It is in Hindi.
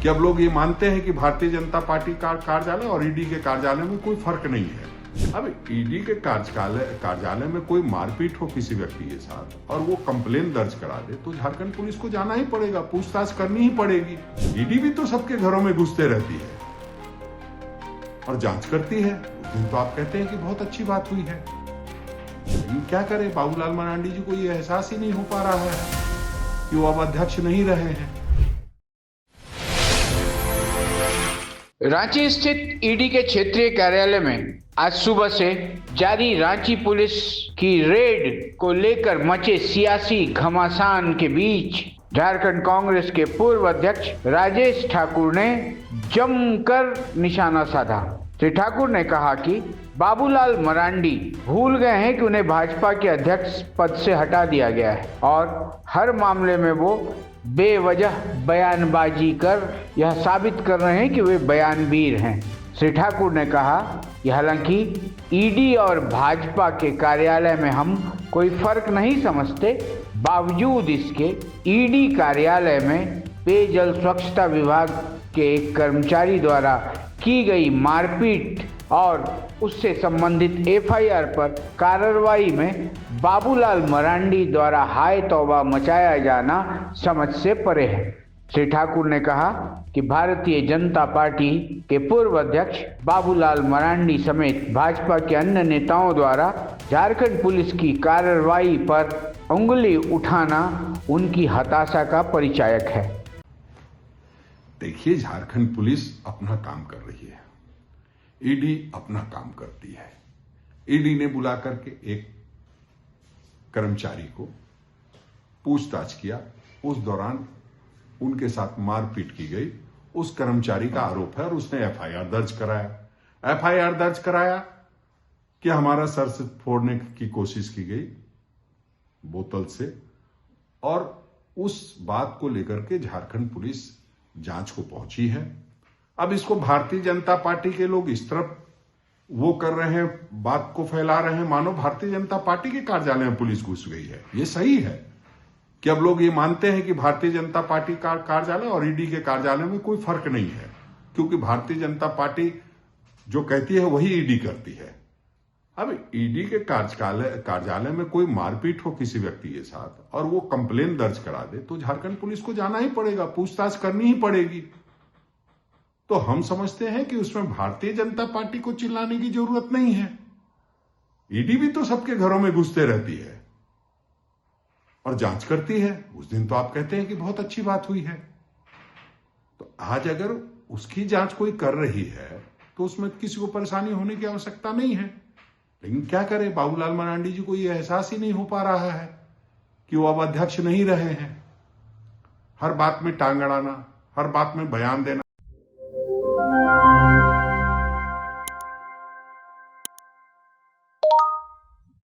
कि अब लोग ये मानते हैं कि भारतीय जनता पार्टी का कार्यालय और ईडी के कार्यालय में कोई फर्क नहीं है। अब ईडी के कार्यालय में कोई मारपीट हो किसी व्यक्ति के साथ और वो कंप्लेन दर्ज करा दे तो झारखंड पुलिस को जाना ही पड़ेगा, पूछताछ करनी ही पड़ेगी। ईडी भी तो सबके घरों में घुसते रहती है और जांच करती है। उस दिन तो आप कहते हैं कि बहुत अच्छी बात हुई है, लेकिन क्या करें, बाबूलाल मरांडी जी को ये एहसास ही नहीं हो पा रहा है कि वो अब अध्यक्ष नहीं रहे हैं। रांची स्थित ईडी के क्षेत्रीय कार्यालय में आज सुबह से जारी रांची पुलिस की रेड को लेकर मचे सियासी घमासान के बीच झारखंड कांग्रेस के पूर्व अध्यक्ष राजेश ठाकुर ने जमकर निशाना साधा। श्री ठाकुर ने कहा कि बाबूलाल मरांडी भूल गए हैं कि उन्हें भाजपा के अध्यक्ष पद से हटा दिया गया है और हर मामले में वो बेवजह बयानबाजी कर यह साबित कर रहे हैं कि वे बयानवीर हैं। श्री ठाकुर ने कहा कि हालांकि ईडी और भाजपा के कार्यालय में हम कोई फर्क नहीं समझते, बावजूद इसके ईडी कार्यालय में पेयजल स्वच्छता विभाग के एक कर्मचारी द्वारा की गई मारपीट और उससे संबंधित एफआईआर पर कार्रवाई में बाबूलाल मरांडी द्वारा हाय तौबा मचाया जाना समझ से परे है। श्री ठाकुर ने कहा कि भारतीय जनता पार्टी के पूर्व अध्यक्ष बाबूलाल मरांडी समेत भाजपा के अन्य नेताओं द्वारा झारखंड पुलिस की कार्रवाई पर उंगली उठाना उनकी हताशा का परिचायक है। देखिए, झारखंड पुलिस अपना काम कर रही है, ईडी अपना काम करती है। ईडी ने बुला करके एक कर्मचारी को पूछताछ किया, उस दौरान उनके साथ मारपीट की गई। उस कर्मचारी का आरोप है और उसने एफआईआर दर्ज कराया। एफआईआर दर्ज कराया कि हमारा सर से फोड़ने की कोशिश की गई बोतल से, और उस बात को लेकर के झारखंड पुलिस जांच को पहुंची है। अब इसको भारतीय जनता पार्टी के लोग इस तरफ वो कर रहे हैं, बात को फैला रहे हैं मानो भारतीय जनता पार्टी के कार्यालय में पुलिस घुस गई है। ये सही है कि अब लोग ये मानते हैं कि भारतीय जनता पार्टी का कार्यालय और ईडी के कार्यालय में कोई फर्क नहीं है, क्योंकि भारतीय जनता पार्टी जो कहती है वही ईडी करती है। अब ईडी के कार्यालय में कोई मारपीट हो किसी व्यक्ति के साथ और वो कंप्लेन दर्ज करा दे तो झारखंड पुलिस को जाना ही पड़ेगा, पूछताछ करनी ही पड़ेगी। तो हम समझते हैं कि उसमें भारतीय जनता पार्टी को चिल्लाने की जरूरत नहीं है। ईडी भी तो सबके घरों में घुसते रहती है और जांच करती है। उस दिन तो आप कहते हैं कि बहुत अच्छी बात हुई है, तो आज अगर उसकी जांच कोई कर रही है तो उसमें किसी को परेशानी होने की आवश्यकता नहीं है। लेकिन क्या करें, बाबूलाल मरांडी जी को यह एहसास ही नहीं हो पा रहा है कि वो अब अध्यक्ष नहीं रहे हैं। हर बात में टांग अड़ाना, हर बात में बयान देना।